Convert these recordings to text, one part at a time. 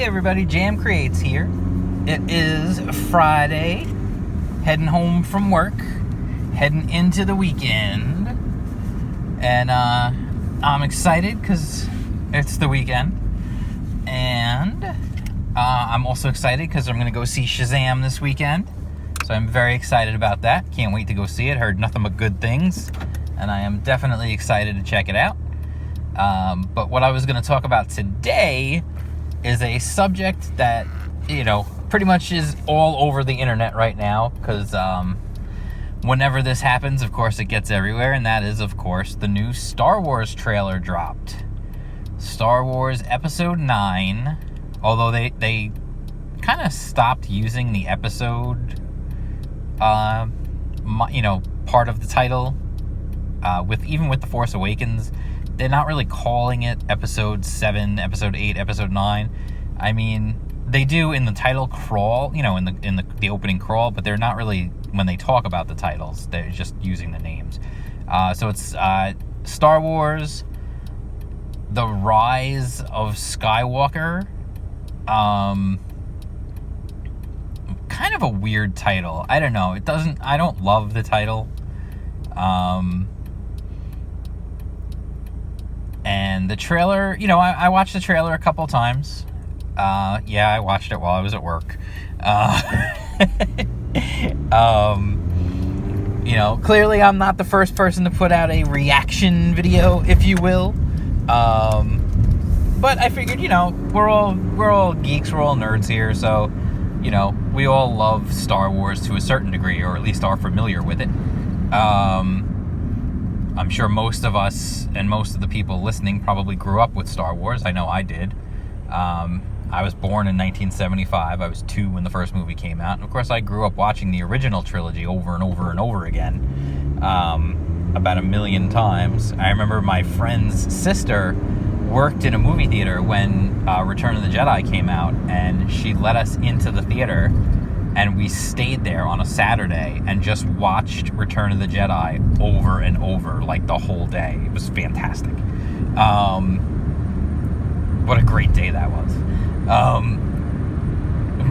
Hey everybody, Jam Creates here. It is Friday, heading home from work, heading into the weekend, and I'm excited because it's the weekend, and I'm also excited because I'm going to go see Shazam this weekend, so I'm very excited about that. Can't wait to go see it. Heard nothing but good things, and I am definitely excited to check it out. But what I was going to talk about today is a subject that, pretty much is all over the internet right now, because whenever this happens, of course, it gets everywhere, and that is, of course, the new Star Wars trailer dropped. Star Wars Episode 9, although they kind of stopped using the episode, part of the title, even with The Force Awakens. They're not really calling it Episode 7, Episode 8, Episode 9. I mean, they do in the title crawl, in the opening crawl, but they're not really, when they talk about the titles, they're just using the names. So it's Star Wars, The Rise of Skywalker. Kind of a weird title. I don't know. I don't love the title. And the trailer, I watched the trailer a couple times. I watched it while I was at work. Clearly I'm not the first person to put out a reaction video, if you will. But I figured, we're all geeks, we're all nerds here, so, we all love Star Wars to a certain degree, or at least are familiar with it. I'm sure most of us and most of the people listening probably grew up with Star Wars. I know I did. I was born in 1975. I was 2 when the first movie came out. And of course, I grew up watching the original trilogy over and over and over again, about 1 million times. I remember my friend's sister worked in a movie theater when Return of the Jedi came out, and she let us into the theater, and we stayed there on a Saturday and just watched Return of the Jedi over and over, like the whole day. It was fantastic. What a great day that was.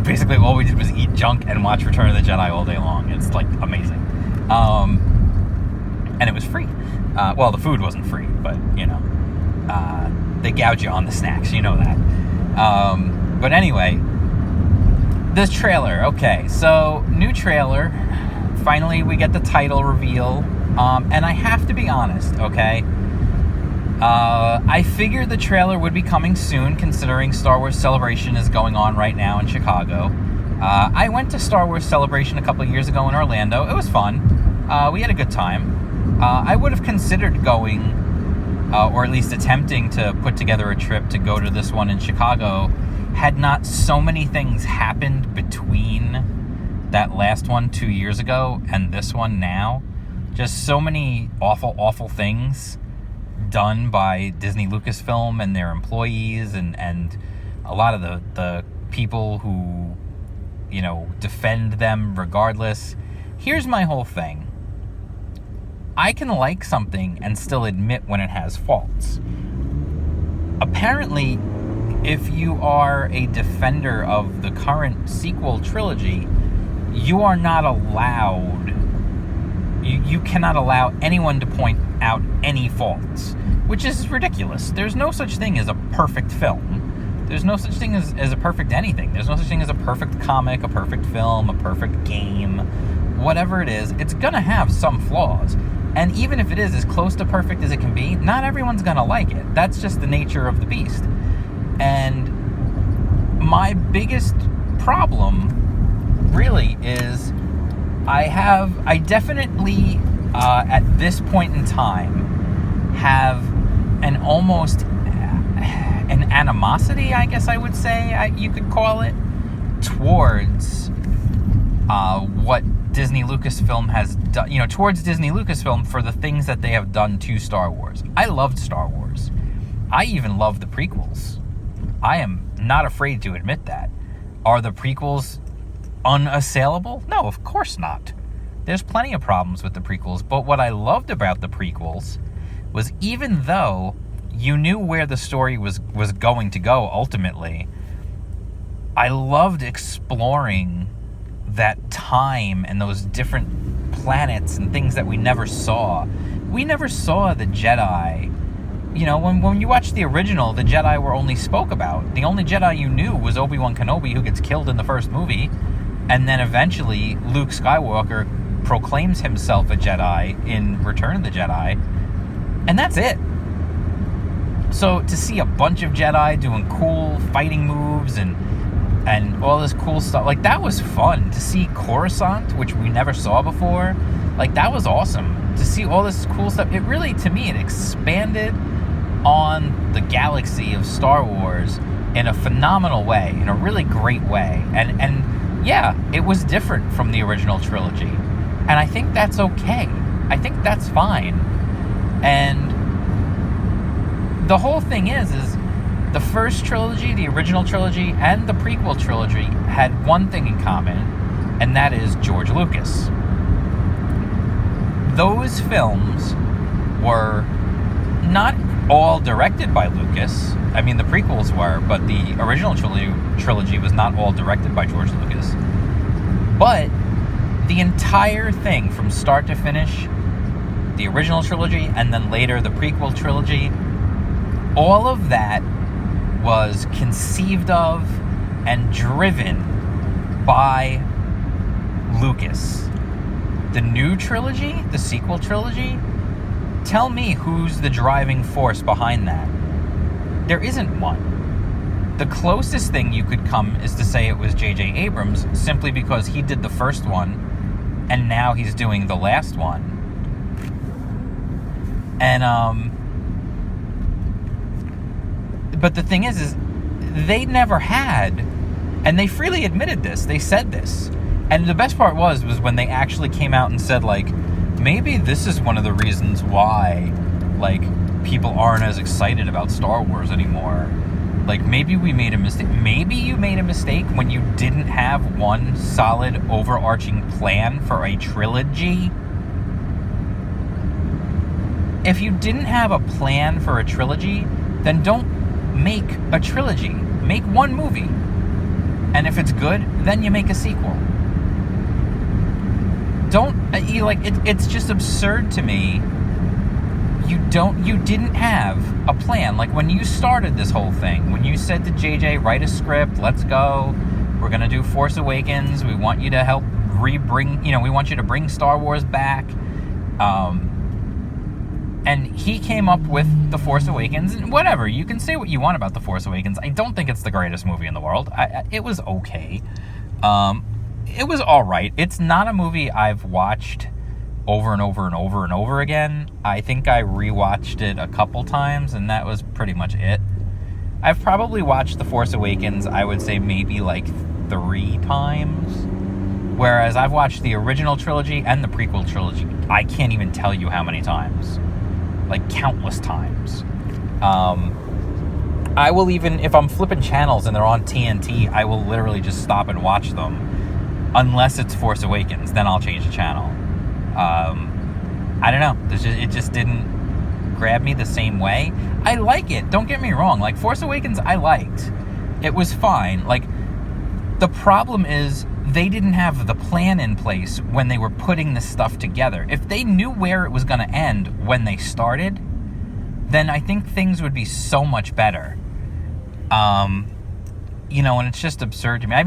Basically, all we did was eat junk and watch Return of the Jedi all day long. It's, amazing. And it was free. The food wasn't free, but, they gouge you on the snacks. You know that. But anyway, this trailer, okay, so new trailer, finally we get the title reveal, and I have to be honest, okay, I figured the trailer would be coming soon, considering Star Wars Celebration is going on right now in Chicago. I went to Star Wars Celebration a couple of years ago in Orlando. It was fun. We had a good time. I would have considered going, or at least attempting to put together a trip to go to this one in Chicago, had not so many things happened between that last one 2 years ago and this one now. Just so many awful, awful things done by Disney Lucasfilm and their employees and a lot of the people who, defend them regardless. Here's my whole thing. I can like something and still admit when it has faults. Apparently, if you are a defender of the current sequel trilogy, you are not allowed, you cannot allow anyone to point out any faults, which is ridiculous. There's no such thing as a perfect film. There's no such thing as a perfect anything. There's no such thing as a perfect comic, a perfect film, a perfect game. Whatever it is, it's gonna have some flaws. And even if it is as close to perfect as it can be, not everyone's gonna like it. That's just the nature of the beast. And my biggest problem really is I definitely, at this point in time, have an almost an animosity, I guess I would say, you could call it, towards what Disney Lucasfilm has done, towards Disney Lucasfilm for the things that they have done to Star Wars. I loved Star Wars. I even loved the prequels. I am not afraid to admit that. Are the prequels unassailable? No, of course not. There's plenty of problems with the prequels, but what I loved about the prequels was, even though you knew where the story was going to go ultimately, I loved exploring that time and those different planets and things that we never saw. We never saw the Jedi. You know, when you watch the original, the Jedi were only spoke about. The only Jedi you knew was Obi-Wan Kenobi, who gets killed in the first movie. And then eventually, Luke Skywalker proclaims himself a Jedi in Return of the Jedi. And that's it. So to see a bunch of Jedi doing cool fighting moves and all this cool stuff, like, that was fun. To see Coruscant, which we never saw before, like, that was awesome. To see all this cool stuff, it really, to me, it expanded on the galaxy of Star Wars in a phenomenal way, in a really great way. And yeah, it was different from the original trilogy. And I think that's okay. I think that's fine. And the whole thing is the first trilogy, the original trilogy, and the prequel trilogy had one thing in common, and that is George Lucas. Those films were not all directed by Lucas. I mean, the prequels were, but the original trilogy was not all directed by George Lucas. But the entire thing, from start to finish, the original trilogy and then later the prequel trilogy, all of that was conceived of and driven by Lucas. The new trilogy, the sequel trilogy, tell me who's the driving force behind that. There isn't one. The closest thing you could come is to say it was J.J. Abrams, simply because he did the first one, and now he's doing the last one. And, but the thing is they never had, and they freely admitted this, they said this. And the best part was when they actually came out and said, like, maybe this is one of the reasons why, like, people aren't as excited about Star Wars anymore. Like, maybe we made a mistake. Maybe you made a mistake when you didn't have one solid overarching plan for a trilogy. If you didn't have a plan for a trilogy, then don't make a trilogy. Make one movie. And if it's good, then you make a sequel. It's just absurd to me. You didn't have a plan. Like, when you started this whole thing, when you said to JJ, write a script, let's go, we're going to do Force Awakens, we want you to help we want you to bring Star Wars back. And he came up with The Force Awakens, and whatever, you can say what you want about The Force Awakens. I don't think it's the greatest movie in the world. It was okay. It was all right. It's not a movie I've watched over and over and over and over again. I think I rewatched it a couple times, and that was pretty much it. I've probably watched The Force Awakens, I would say maybe like 3 times. Whereas I've watched the original trilogy and the prequel trilogy, I can't even tell you how many times. Like, countless times. I will even, if I'm flipping channels and they're on TNT, I will literally just stop and watch them. Unless it's Force Awakens, then I'll change the channel. I don't know. It just didn't grab me the same way. I like it. Don't get me wrong. Like, Force Awakens, I liked. It was fine. Like, the problem is they didn't have the plan in place when they were putting this stuff together. If they knew where it was going to end when they started, then I think things would be so much better. And it's just absurd to me. I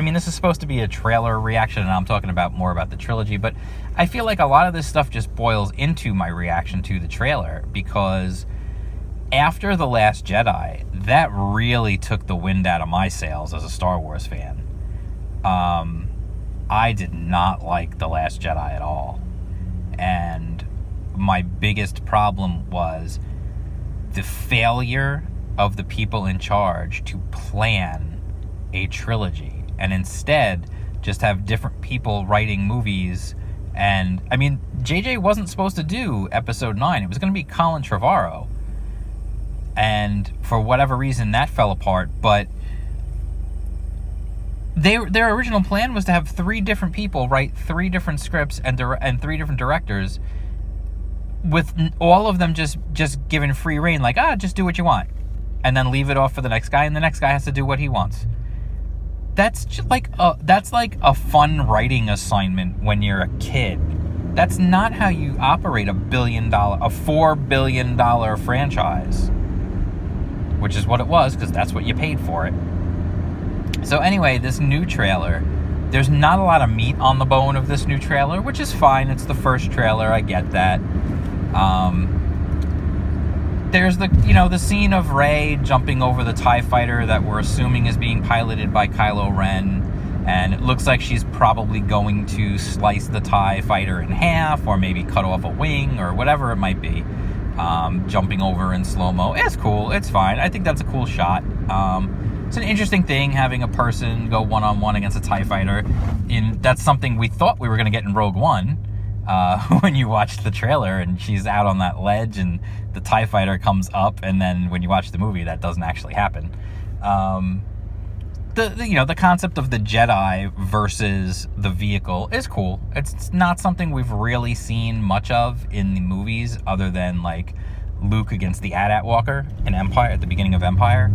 mean, this is supposed to be a trailer reaction, and I'm talking about more about the trilogy, but I feel like a lot of this stuff just boils into my reaction to the trailer, because after The Last Jedi, that really took the wind out of my sails as a Star Wars fan. I did not like The Last Jedi at all. And my biggest problem was the failure of the people in charge to plan a trilogy, and instead just have different people writing movies. And, I mean, JJ wasn't supposed to do Episode 9. It was going to be Colin Trevorrow. And for whatever reason, that fell apart. But their original plan was to have 3 different people write 3 different scripts and 3 different directors, with all of them just given free reign, like, just do what you want, and then leave it off for the next guy, and the next guy has to do what he wants. that's like a fun writing assignment when you're a kid. That's not how you operate a $4 billion franchise, which is what it was, because that's what you paid for it. So anyway, this new trailer, there's not a lot of meat on the bone of this new trailer, which is fine. It's the first trailer. I get that. There's the scene of Rey jumping over the TIE fighter that we're assuming is being piloted by Kylo Ren. And it looks like she's probably going to slice the TIE fighter in half, or maybe cut off a wing, or whatever it might be. Jumping over in slow-mo. It's cool. It's fine. I think that's a cool shot. It's an interesting thing, having a person go one-on-one against a TIE fighter. That's something we thought we were going to get in Rogue One. When you watch the trailer and she's out on that ledge and the TIE fighter comes up, and then when you watch the movie, that doesn't actually happen. The concept of the Jedi versus the vehicle is cool. It's not something we've really seen much of in the movies, other than like Luke against the AT-AT Walker in Empire, at the beginning of Empire.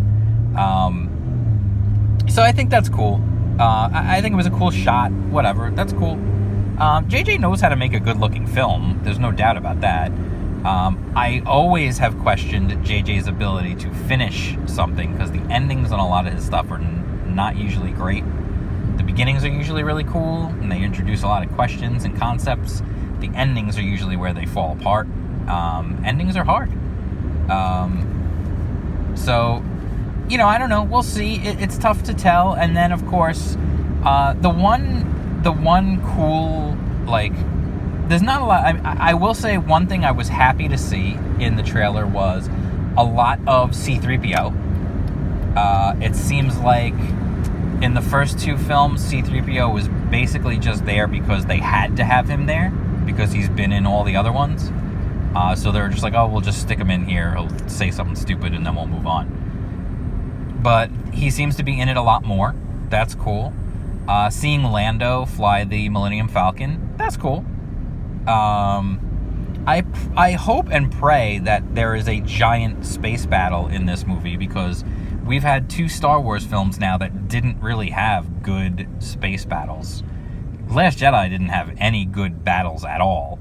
So I think that's cool. I think it was a cool shot. Whatever, that's cool. JJ knows how to make a good-looking film. There's no doubt about that. I always have questioned JJ's ability to finish something, because the endings on a lot of his stuff are not usually great. The beginnings are usually really cool, and they introduce a lot of questions and concepts. The endings are usually where they fall apart. Endings are hard. So, I don't know. We'll see. It's tough to tell. And then, of course, the one cool, there's not a lot. I will say one thing I was happy to see in the trailer was a lot of C-3PO. It seems like in the first two films, C-3PO was basically just there because they had to have him there, because he's been in all the other ones. So they're just like, oh, we'll just stick him in here. He'll say something stupid and then we'll move on. But he seems to be in it a lot more. That's cool. Seeing Lando fly the Millennium Falcon, that's cool. I hope and pray that there is a giant space battle in this movie, because we've had 2 Star Wars films now that didn't really have good space battles. Last Jedi didn't have any good battles at all.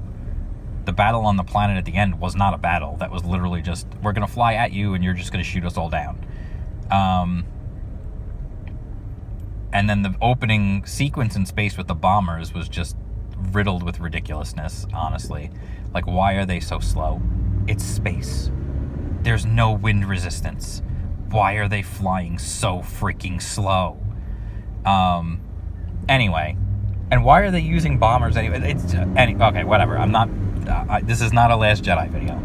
The battle on the planet at the end was not a battle. That was literally just, we're going to fly at you and you're just going to shoot us all down. And then the opening sequence in space with the bombers was just riddled with ridiculousness, honestly. Like, why are they so slow? It's space. There's no wind resistance. Why are they flying so freaking slow? Anyway. And why are they using bombers anyway? Okay, whatever. I'm not... this is not a Last Jedi video.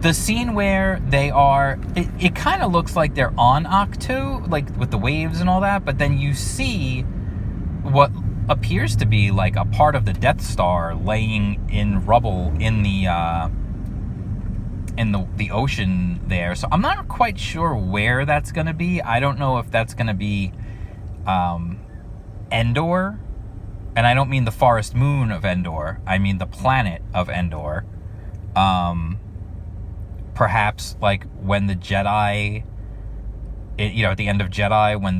The scene where they are... It kind of looks like they're on Ahch-To, like, with the waves and all that, but then you see what appears to be like a part of the Death Star laying in rubble in the ocean there. So I'm not quite sure where that's going to be. I don't know if that's going to be Endor. And I don't mean the forest moon of Endor. I mean the planet of Endor. Perhaps like when the Jedi, at the end of Jedi, when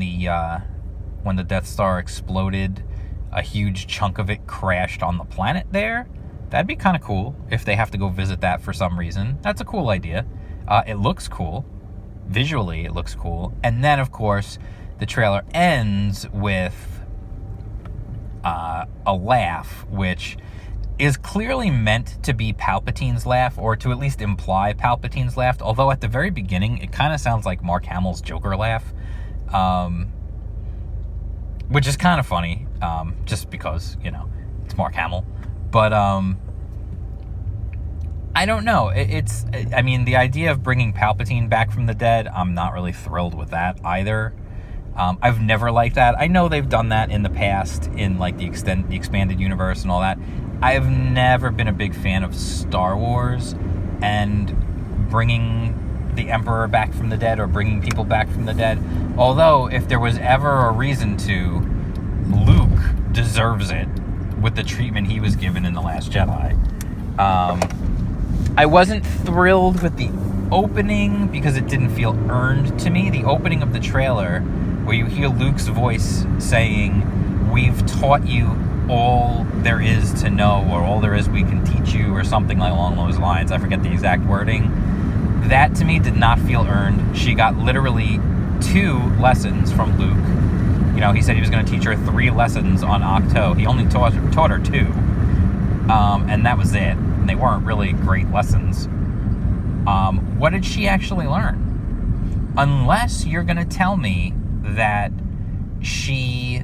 the Death Star exploded, a huge chunk of it crashed on the planet there. That'd be kind of cool if they have to go visit that for some reason. That's a cool idea. It looks cool. Visually, it looks cool. And then, of course, the trailer ends with a laugh, which is clearly meant to be Palpatine's laugh, or to at least imply Palpatine's laugh. Although at the very beginning, it kind of sounds like Mark Hamill's Joker laugh. Which is kind of funny, just because, it's Mark Hamill. But, I don't know. The idea of bringing Palpatine back from the dead, I'm not really thrilled with that either. I've never liked that. I know they've done that in the past in, like, the expanded universe and all that. I've never been a big fan of Star Wars and bringing the Emperor back from the dead, or bringing people back from the dead. Although, if there was ever a reason to, Luke deserves it with the treatment he was given in The Last Jedi. I wasn't thrilled with the opening because it didn't feel earned to me. The opening of the trailer where you hear Luke's voice saying, "We've taught you all there is to know, or all there is we can teach you," or something along those lines. I forget the exact wording. That to me did not feel earned. She got literally 2 lessons from Luke. You know, he said he was going to teach her 3 lessons on Ahch-To. He only taught her 2. And that was it. They weren't really great lessons. What did she actually learn? Unless you're going to tell me that she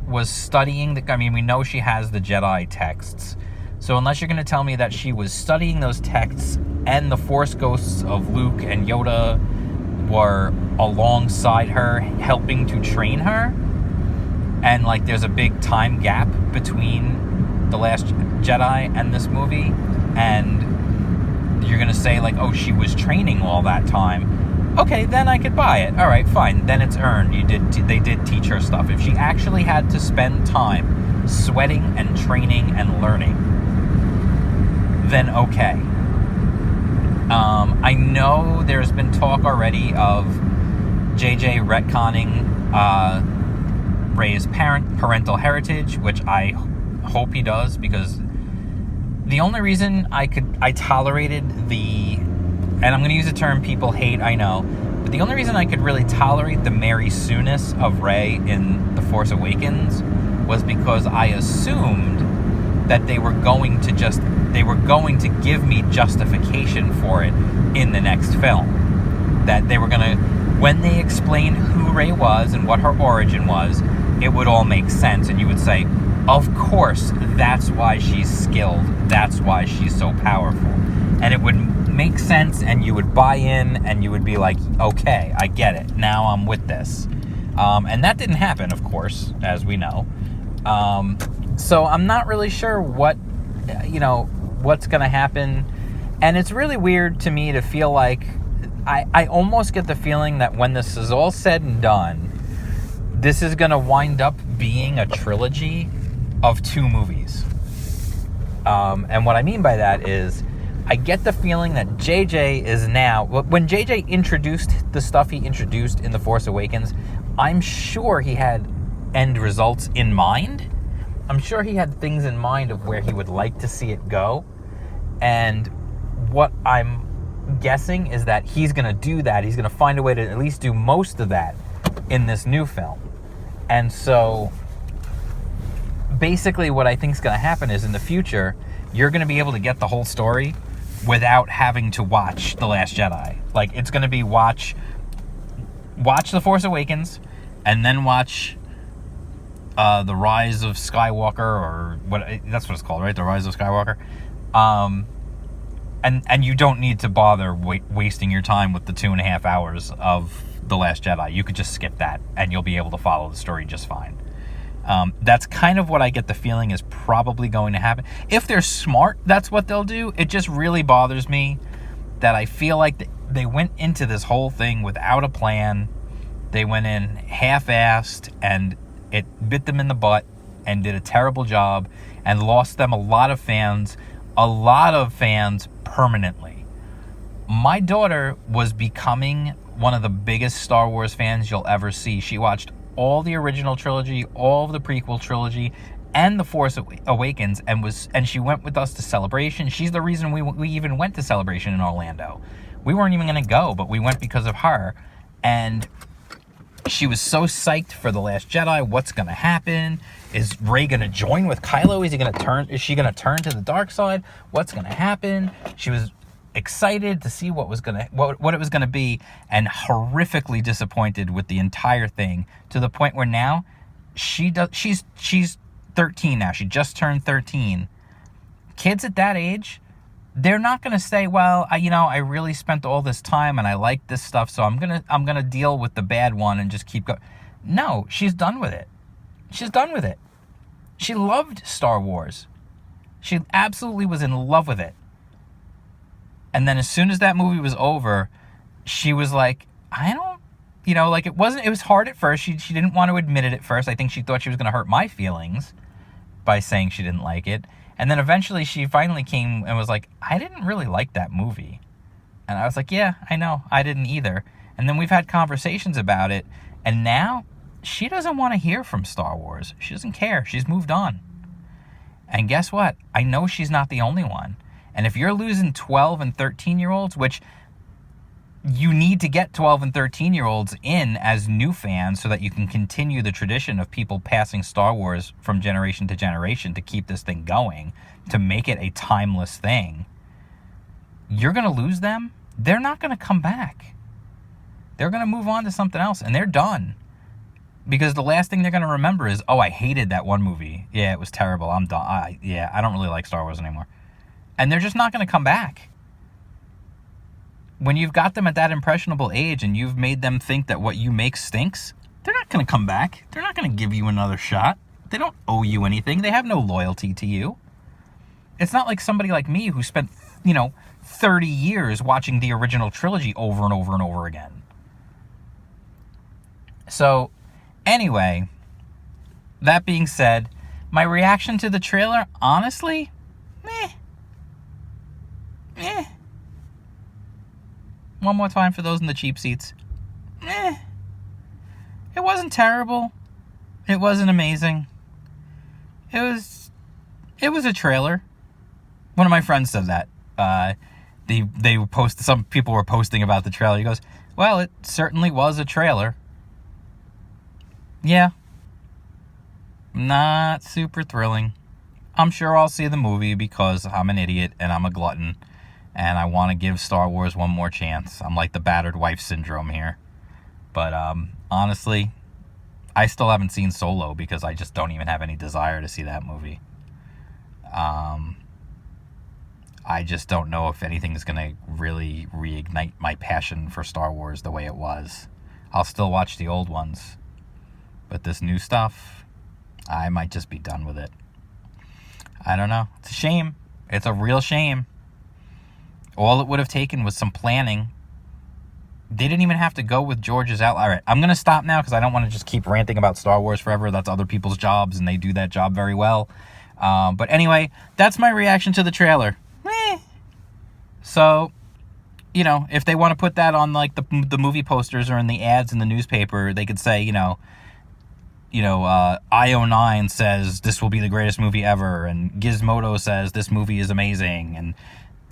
was studying we know she has the Jedi texts. So unless you're going to tell me that she was studying those texts and the Force ghosts of Luke and Yoda were alongside her, helping to train her, and like there's a big time gap between The Last Jedi and this movie, and you're going to say like, oh, she was training all that time, okay, then I could buy it. All right, fine, then it's earned. They did teach her stuff. If she actually had to spend time sweating and training and learning, then okay. I know there's been talk already of JJ retconning Rey's parental heritage, which I hope he does, because the only reason I tolerated and I'm going to use a term people hate, I know, but the only reason I could really tolerate the Mary Sue-ness of Rey in The Force Awakens was because I assumed that they were going to give me justification for it in the next film. That they were going to, when they explained who Rey was and what her origin was, it would all make sense, and you would say, of course, that's why she's skilled, that's why she's so powerful. And it would make sense, and you would buy in, and you would be like, okay, I get it, now I'm with this. And that didn't happen, of course, as we know. So I'm not really sure what's going to happen. And it's really weird to me to feel like, I almost get the feeling that when this is all said and done, this is going to wind up being a trilogy of 2 movies. And what I mean by that is, I get the feeling that JJ is now, when JJ introduced the stuff he introduced in The Force Awakens, I'm sure he had end results in mind. I'm sure he had things in mind of where he would like to see it go. And what I'm guessing is that he's going to do that. He's going to find a way to at least do most of that in this new film. And so basically what I think is going to happen is in the future, you're going to be able to get the whole story without having to watch The Last Jedi. Like, it's going to be watch The Force Awakens and then watch The Rise of Skywalker, or that's what it's called, right? The Rise of Skywalker. And you don't need to bother wasting your time with the 2.5 hours of The Last Jedi. You could just skip that, and you'll be able to follow the story just fine. That's kind of what I get the feeling is probably going to happen. If they're smart, that's what they'll do. It just really bothers me that I feel like they went into this whole thing without a plan. They went in half-assed, and it bit them in the butt and did a terrible job and lost them a lot of fans permanently. My daughter was becoming one of the biggest Star Wars fans you'll ever see. She watched all the original trilogy, all of the prequel trilogy, and The Force Awakens, and she went with us to Celebration. She's the reason we even went to Celebration in Orlando. We weren't even going to go, but we went because of her. And she was so psyched for The Last Jedi. What's going to happen? Is Rey going to join with Kylo? Is she going to turn to the dark side? What's going to happen? She was excited to see what it was going to be, and horrifically disappointed with the entire thing, to the point where now she's 13 now. She just turned 13. Kids at that age, they're not going to say, well, I really spent all this time and I like this stuff, so I'm going to deal with the bad one and just keep going. No, she's done with it. She's done with it. She loved Star Wars. She absolutely was in love with it. And then as soon as that movie was over, she was like, it was hard at first. She didn't want to admit it at first. I think she thought she was going to hurt my feelings by saying she didn't like it. And then eventually she finally came and was like, I didn't really like that movie. And I was like, yeah, I know. I didn't either. And then we've had conversations about it. And now she doesn't want to hear from Star Wars. She doesn't care. She's moved on. And guess what? I know she's not the only one. And if you're losing 12 and 13-year-olds, which you need to get 12 and 13-year-olds in as new fans so that you can continue the tradition of people passing Star Wars from generation to generation to keep this thing going, to make it a timeless thing, you're going to lose them. They're not going to come back. They're going to move on to something else, and they're done. Because the last thing they're going to remember is, oh, I hated that one movie. Yeah, it was terrible. I'm done. I don't really like Star Wars anymore. And they're just not going to come back. When you've got them at that impressionable age and you've made them think that what you make stinks, they're not going to come back. They're not going to give you another shot. They don't owe you anything. They have no loyalty to you. It's not like somebody like me who spent, 30 years watching the original trilogy over and over and over again. So, anyway, that being said, my reaction to the trailer, honestly, meh. One more time for those in the cheap seats. It wasn't terrible. It wasn't amazing. It was a trailer. One of my friends said that. Some people were posting about the trailer. He goes, well, it certainly was a trailer. Yeah. Not super thrilling. I'm sure I'll see the movie because I'm an idiot and I'm a glutton and I want to give Star Wars one more chance. I'm like the battered wife syndrome here. But honestly, I still haven't seen Solo because I just don't even have any desire to see that movie. I just don't know if anything is going to really reignite my passion for Star Wars the way it was. I'll still watch the old ones. But this new stuff, I might just be done with it. I don't know. It's a shame. It's a real shame. All it would have taken was some planning. They didn't even have to go with George's outline. All right, I'm going to stop now because I don't want to just keep ranting about Star Wars forever. That's other people's jobs, and they do that job very well. But anyway, that's my reaction to the trailer. So, if they want to put that on like the movie posters or in the ads in the newspaper, they could say, IO9 says this will be the greatest movie ever, and Gizmodo says this movie is amazing, and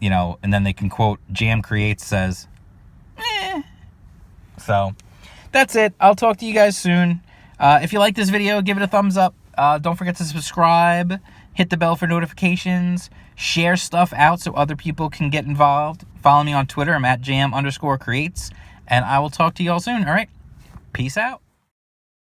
and then they can quote Jam Creates says, So, that's it. I'll talk to you guys soon. If you like this video, give it a thumbs up. Don't forget to subscribe. Hit the bell for notifications. Share stuff out so other people can get involved. Follow me on Twitter. I'm at jam_creates. And I will talk to you all soon. All right. Peace out.